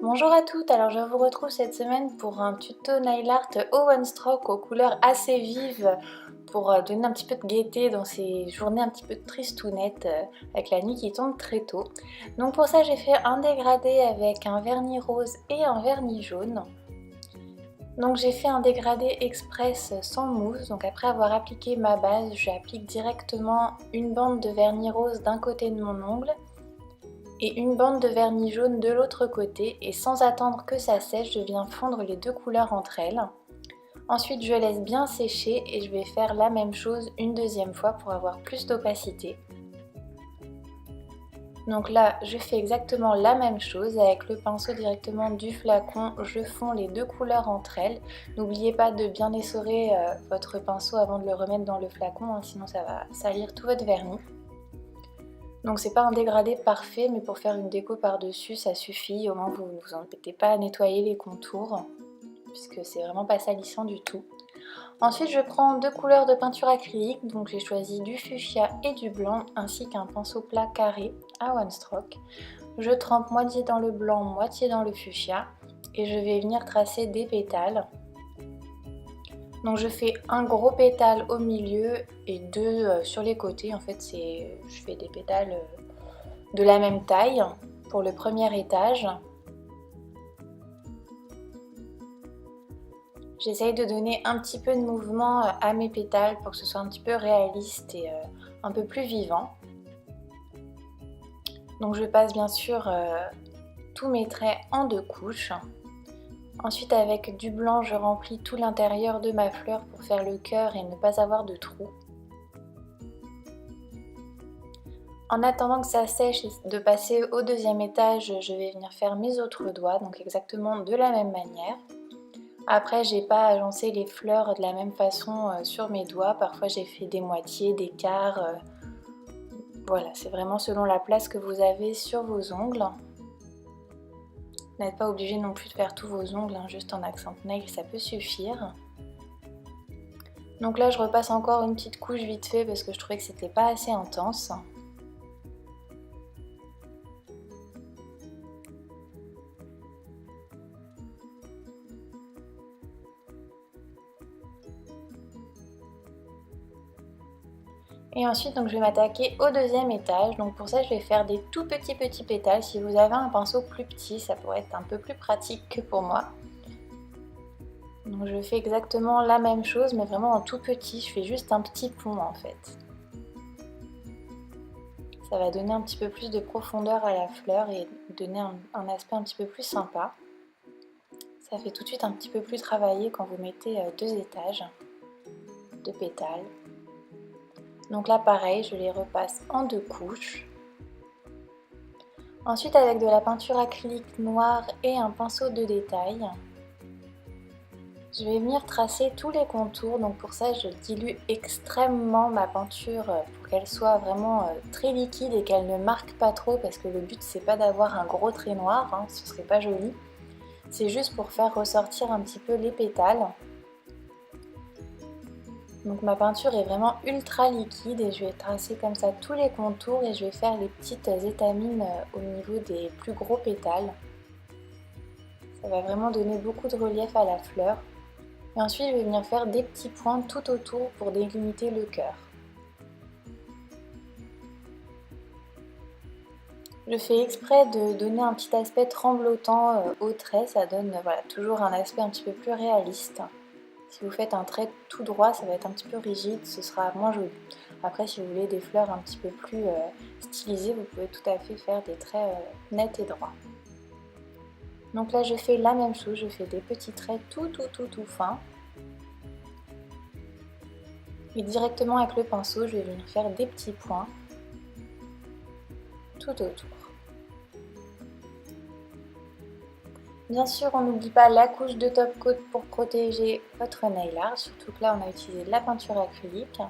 Bonjour à toutes, alors je vous retrouve cette semaine pour un tuto nail art au one stroke aux couleurs assez vives pour donner un petit peu de gaieté dans ces journées un petit peu tristounettes avec la nuit qui tombe très tôt. Donc pour ça j'ai fait un dégradé avec un vernis rose et un vernis jaune. Donc j'ai fait un dégradé express sans mousse, donc après avoir appliqué ma base, j'applique directement une bande de vernis rose d'un côté de mon ongle et une bande de vernis jaune de l'autre côté, et sans attendre que ça sèche, je viens fondre les deux couleurs entre elles. Ensuite je laisse bien sécher et je vais faire la même chose une deuxième fois pour avoir plus d'opacité. Donc là je fais exactement la même chose avec le pinceau directement du flacon, je fonds les deux couleurs entre elles. N'oubliez pas de bien essorer votre pinceau avant de le remettre dans le flacon, hein, sinon ça va salir tout votre vernis. Donc c'est pas un dégradé parfait, mais pour faire une déco par-dessus, ça suffit. Au moins vous ne vous embêtez pas à nettoyer les contours, puisque c'est vraiment pas salissant du tout. Ensuite je prends deux couleurs de peinture acrylique, donc j'ai choisi du fuchsia et du blanc, ainsi qu'un pinceau plat carré à one stroke. Je trempe moitié dans le blanc, moitié dans le fuchsia, et je vais venir tracer des pétales. Donc je fais un gros pétale au milieu et deux sur les côtés. En fait je fais des pétales de la même taille pour le premier étage. J'essaye de donner un petit peu de mouvement à mes pétales pour que ce soit un petit peu réaliste et un peu plus vivant. Donc je passe bien sûr tous mes traits en deux couches. Ensuite avec du blanc je remplis tout l'intérieur de ma fleur pour faire le cœur et ne pas avoir de trous. En attendant que ça sèche et de passer au deuxième étage, je vais venir faire mes autres doigts, donc exactement de la même manière. Après j'ai pas agencé les fleurs de la même façon sur mes doigts, parfois j'ai fait des moitiés, des quarts, voilà, c'est vraiment selon la place que vous avez sur vos ongles. Vous n'êtes pas obligé non plus de faire tous vos ongles, hein, juste en accent nail ça peut suffire. Donc là je repasse encore une petite couche vite fait parce que je trouvais que c'était pas assez intense. Et ensuite donc je vais m'attaquer au deuxième étage, donc pour ça je vais faire des tout petits pétales. Si vous avez un pinceau plus petit ça pourrait être un peu plus pratique que pour moi. Donc je fais exactement la même chose mais vraiment en tout petit, je fais juste un petit pont en fait. Ça va donner un petit peu plus de profondeur à la fleur et donner un aspect un petit peu plus sympa. Ça fait tout de suite un petit peu plus travaillé quand vous mettez deux étages de pétales. Donc là pareil, je les repasse en deux couches. Ensuite avec de la peinture acrylique noire et un pinceau de détail, je vais venir tracer tous les contours. Donc pour ça je dilue extrêmement ma peinture pour qu'elle soit vraiment très liquide et qu'elle ne marque pas trop, parce que le but c'est pas d'avoir un gros trait noir, hein, ce serait pas joli. C'est juste pour faire ressortir un petit peu les pétales. Donc ma peinture est vraiment ultra liquide et je vais tracer comme ça tous les contours et je vais faire les petites étamines au niveau des plus gros pétales. Ça va vraiment donner beaucoup de relief à la fleur. Et ensuite je vais venir faire des petits points tout autour pour délimiter le cœur. Je fais exprès de donner un petit aspect tremblotant au trait, ça donne voilà, toujours un aspect un petit peu plus réaliste. Si vous faites un trait tout droit, ça va être un petit peu rigide, ce sera moins joli. Après, si vous voulez des fleurs un petit peu plus stylisées, vous pouvez tout à fait faire des traits nets et droits. Donc là, je fais la même chose, je fais des petits traits tout fins. Et directement avec le pinceau, je vais venir faire des petits points tout autour. Bien sûr, on n'oublie pas la couche de top coat pour protéger votre nail art, surtout que là on a utilisé de la peinture acrylique.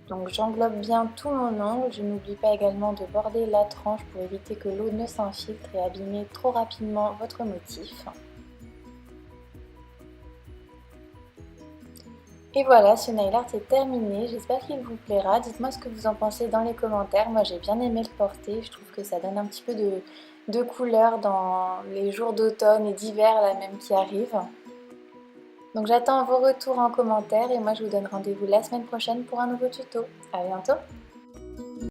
Donc j'englobe bien tout mon ongle, je n'oublie pas également de border la tranche pour éviter que l'eau ne s'infiltre et abîmer trop rapidement votre motif. Et voilà, ce nail art est terminé, j'espère qu'il vous plaira. Dites-moi ce que vous en pensez dans les commentaires. Moi j'ai bien aimé le porter, je trouve que ça donne un petit peu de couleurs dans les jours d'automne et d'hiver là même qui arrivent. Donc j'attends vos retours en commentaire et moi je vous donne rendez-vous la semaine prochaine pour un nouveau tuto. À bientôt!